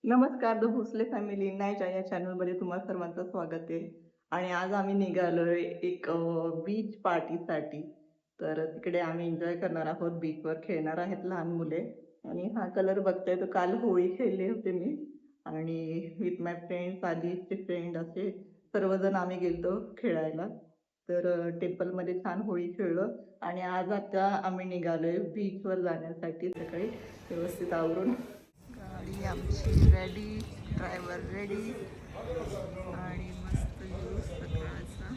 नमस्कार the Bhosale family नाईच्या या चॅनलमध्ये तुम्हा सर्वांचं स्वागत आहे. आणि आज आम्ही निघालोय एक बीच पार्टीसाठी. तर तिकडे आम्ही एन्जॉय करणार आहोत. बीचवर खेळणार आहेत लहान मुले. आणि हा कलर बघताय तर काल होळी खेळले होते मी आणि विथ माय फ्रेंड्स, आधीचे फ्रेंड असे सर्वजण आम्ही गेलतो खेळायला. तर टेम्पलमध्ये छान होळी खेळलो आणि आज आता आम्ही निघालोय बीचवर जाण्यासाठी सकाळी व्यवस्थित आवरून. गाडी आमची रेडी, ड्रायव्हर रेडी आणि मस्त व्ह्यू सकाळचा.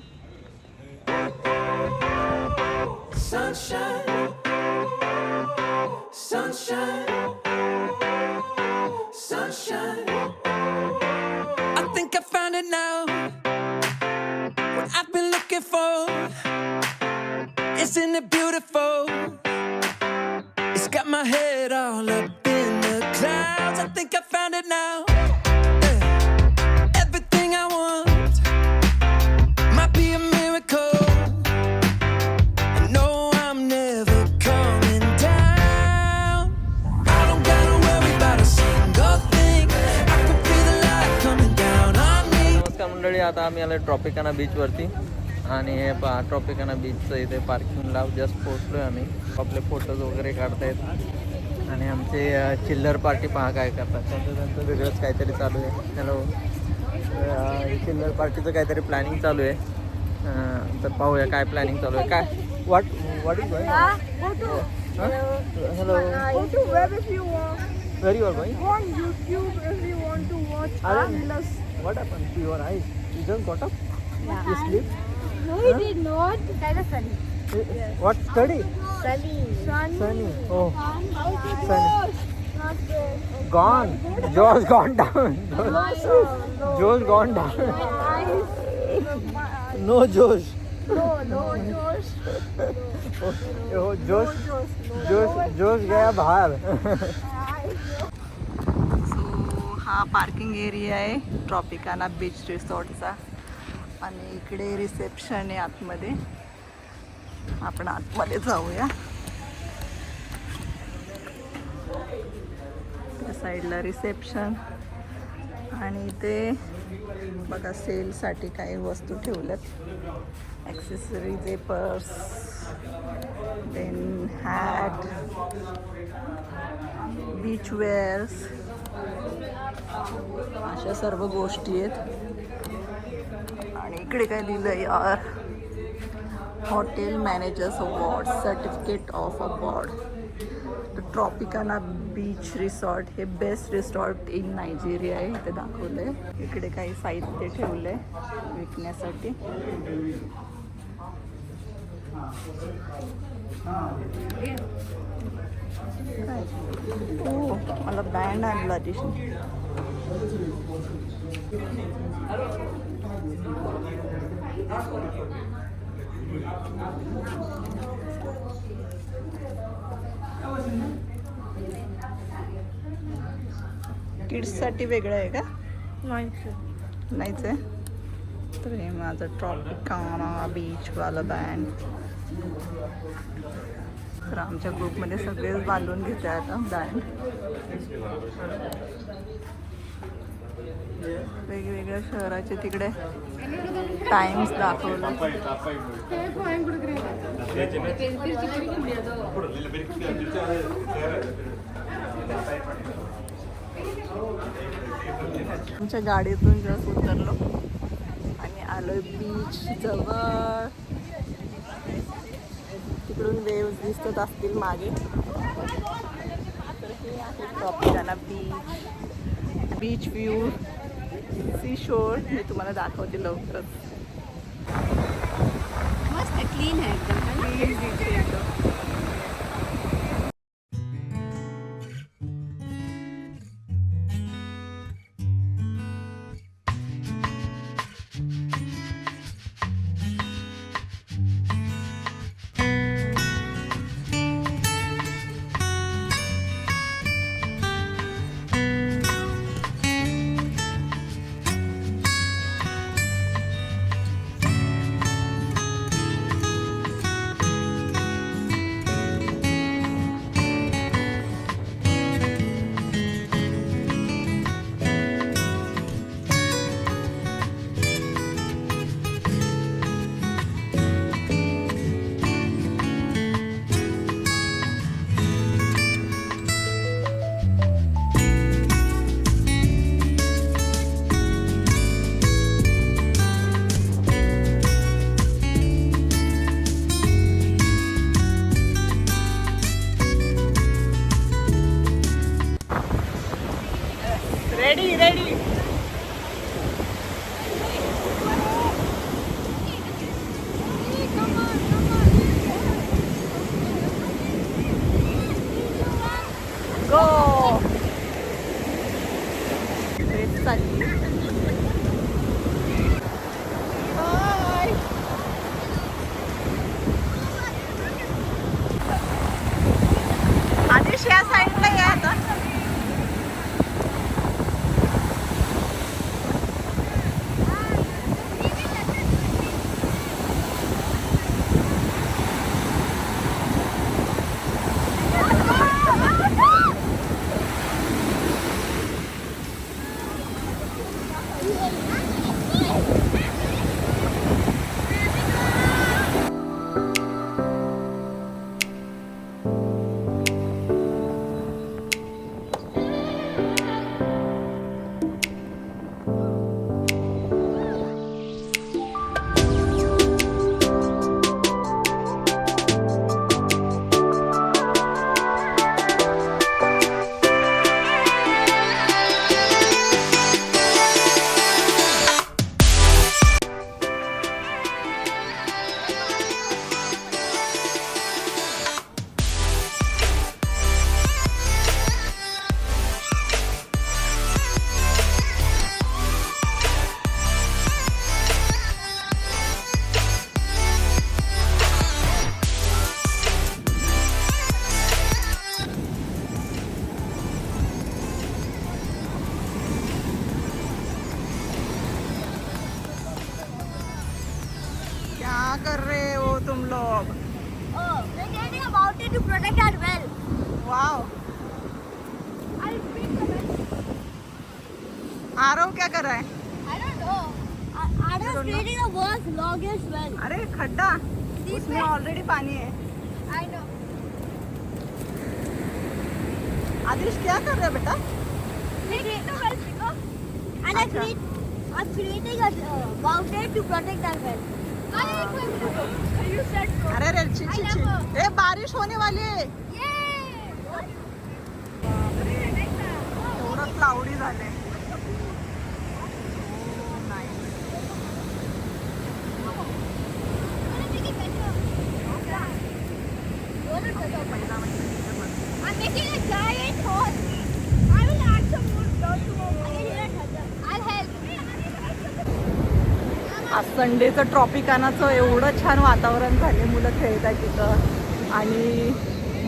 Sunshine, sunshine, sunshine. I think I found it now. What I've been looking for. Isn't it beautiful? It's got my head all up in the clouds. I think I found it now. Yeah. Everything I want might be a miracle. No, I'm never coming down. I don't gotta worry about a single thing. I can feel the light coming down on me. नमस्कार मंडळी, आता आम्ही आलो Tropicana बीचवरती आणि हे पहा Tropicana बीचचं इथे पार्किंगला जस्ट पोहोचलो आहे आम्ही. आपले फोटोज वगैरे काढतायत आणि आमचे चिल्लर पार्टी पहा काय करतात. त्यांचं वेगळंच काहीतरी चालू आहे. हॅलो, चिल्लर पार्टीचं काहीतरी प्लॅनिंग चालू आहे. तर पाहूया काय प्लॅनिंग चालू आहे. काय what is going hello Where if you want, very your going go on YouTube if you want to watch Amilas. What happen to your eyes? You just got up? You sleep? No, he did not. Kind of funny. What study? Sunny. Sunny. Oh, Sunny. Sunny. Not good. Gone. Joe's gone down. No. Joe's gone down. My eyes. No Josh. No, Josh. Oh, Josh गया बाहर. So हा parking area आहे Tropicana beach रिसॉर्टचा आणि इकडे reception आहे आतमध्ये. आपण आतमध्ये जाऊया. त्या साईडला रिसेप्शन आणि इथे बघा सेलसाठी काही वस्तू ठेवल्यात. ॲक्सेसरीज आहे, purse, then hat, beach wears, अशा सर्व गोष्टी आहेत. आणि इकडे काय लिहिलं यार, hotel managers award, certificate of award. तर ट्रॉपिकाना बीच रिसॉर्ट हे बेस्ट रिसॉर्ट इन नायजेरिया आहे इथे दाखवलं आहे. इकडे काही साहित्य ठेवलं आहे विकण्यासाठी. हो, मला बँड आणला तिथे. किड्ससाठी वेगळं आहे का? नाहीच आहे. तर हे माझं ट्रॉपिकाना बीचवालं बँड. तर आमच्या ग्रुपमध्ये सगळेच बांधून घेते आता बँड. वेगवेगळ्या शहराचे तिकडे टाइम्स दाखवलं. आमच्या गाडीतून जस्ट उतरलो आणि आलोय बीच जवळ. तिकडून वेव्स दिसत असतील मागे. तर हे आहे Tropicana beach. Beach view, sea shore हे तुम्हाला दाखवते लवकरच. मस्त क्लीन है एकदम. क्लीन बीच आहे एकदम. Ready ready. गो. रेस चालली. हाय. आदेश या साईडला या आता. क्या कर रहे हो तुम लोग? Oh, we're getting about it to protect our well. Wow. I'll bring the well. Aarav क्या कर रहा है? I don't know. Adam is creating the world's longest well. अरे खड्डा, उसमें ऑलरेडी पानी है. I know. आदिश क्या कर रहा है बेटा? Creating the well, Chico. And I'm creating a mountain to protect our well. You said so. अरे रे छी छी छी. ए बारिश होने वाली है. Yay! थोडं क्लाउडी झाले. I'm making a giant hole. I will add some more dirt to I'll help. आज संडेचं ट्रॉपिकानाचं एवढं छान वातावरण झाले. मुलं खेळत आहेत तिथं आणि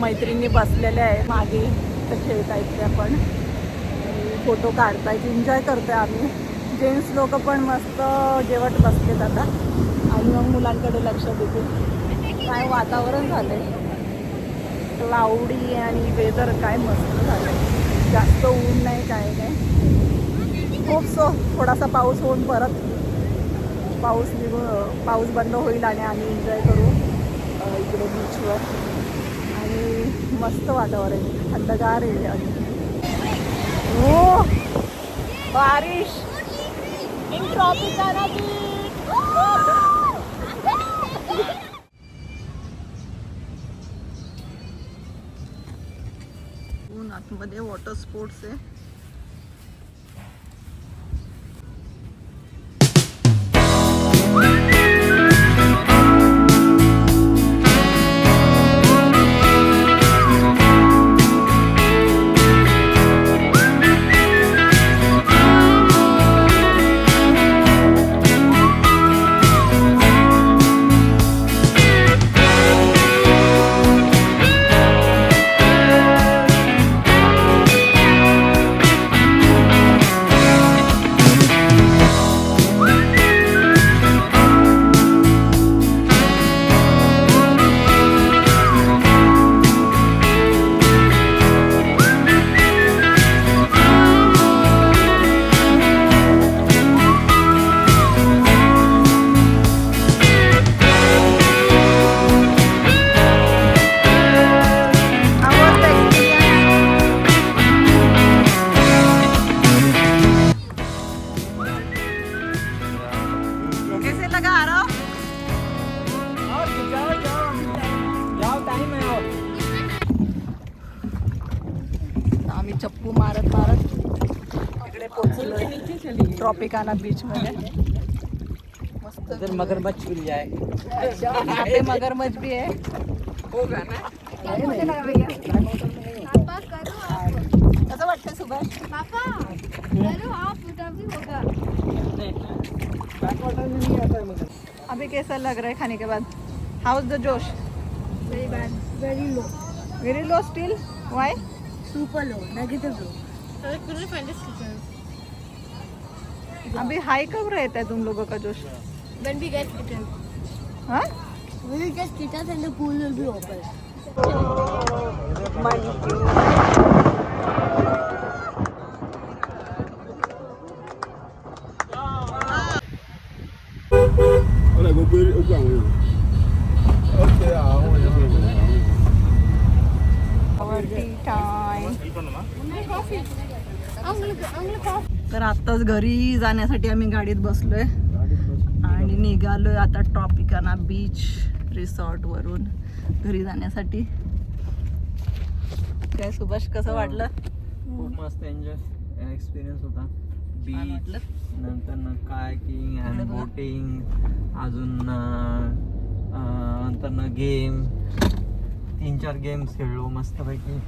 मैत्रिणी बसलेल्या आहे मागे तर खेळत आहेत त्या पण. फोटो काढतायत, एन्जॉय करतोय आम्ही. जेंट्स लोक पण मस्त जेवत बसलेत आता आणि मग मुलांकडे लक्ष देतील. काय वातावरण झालंय, क्लाउडी आणि वेदर काय मस्त झालंय. जास्त ऊन नाही काय नाही. खूप थोडासा पाऊस होऊन परत पाऊस बंद होईल आणि आम्ही एन्जॉय करू इकडे बीचवर. आणि मस्त वातावरण थंडगार आहे. आणि हो बारिश इन ट्रॉपिकाना बीच. ऊन आतमध्ये वॉटर स्पोर्ट्स आहे. ट्रॉपिकाना बीच मध्ये मस्त इधर मगरमच्छ मिल जाए. यहाँ पे मगरमच्छ भी है. होगा ना. पापा करो आप. कसं वाटतं सुभाष? पापा करो आप तभी होगा. अभी कैसा लग रहा है खाने के बाद? हाउ इज द जोश? Very bad. Very low. Very low still. व्हाई? Super low. Negative low. I couldn't find this kitchen. अभी हाई कब रहता है तुम लोगों का जोश? When we get kittens. हाँ? When we get kittens and the pool will be open. Olha, vou ver o ganho. Ok, T time. I'm gonna cough. तर आत्ताच घरी जाण्यासाठी आम्ही गाडीत बसलोय आणि निघालोय आता ट्रॉपिकाना बीच रिसॉर्ट वरून घरी जाण्यासाठी. काय सुभाष कसं वाटलं? खूप मस्त एन्जॉय एक्सपिरियन्स होता. छान बीच वाटलं? नंतर कायाकिंग अँड बोटिंग अजून नंतर गेम 3-4 गेम्स खेळलो मस्तपैकी.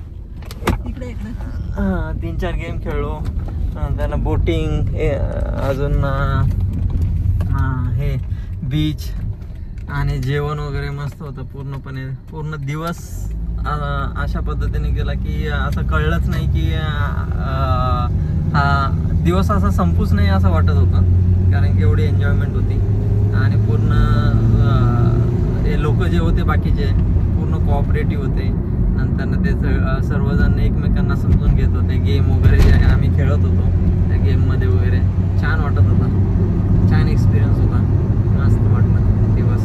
इकडे इकडे 3-4 गेम खेळलो. नंतर बोटिंग अजून हे बीच आणि जेवण वगैरे मस्त होतं. पूर्ण दिवस अशा पद्धतीने गेला की असं कळलंच नाही की हा दिवस असा संपूच नाही असं वाटत होतं, कारण की एवढी एन्जॉयमेंट होती. आणि पूर्ण हे लोक जे होते बाकीचे पूर्ण कोऑपरेटिव्ह होते. नंतर ते सर्वजण एकमेकांना समजून घेत होते. गेम वगैरे जे आम्ही खेळत होतो त्या गेममध्ये वगैरे छान वाटत होता. छान एक्सपिरियन्स होता. मस्त वाटलं दिवस.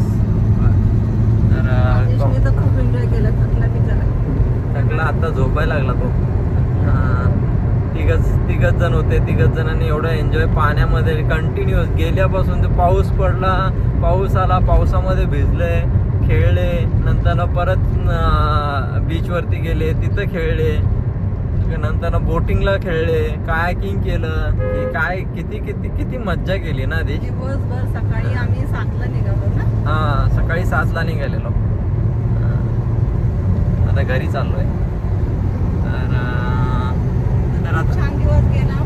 तर खूप एन्जॉय केला. थकला बिचारा. थकला आता झोपायला लागला तो. तिघच जण होते. तिघच जणांनी एवढं एन्जॉय पाण्यामध्ये कंटिन्युअस गेल्यापासून ते पाऊस पडला, पाऊस आला, पावसामध्ये भिजले, खेळले. नंतर परत बीचवरती गेले, तिथं खेळले. नंतर बोटिंगला खेळले, कायाकिंग केलं. की काय किती मज्जा केली ना ती. दिवसभर सकाळी आम्ही 7ला निघालो ना. सकाळी 7ला निघालेलो. आता घरी चाललोय. तर आता छान दिवस गेला.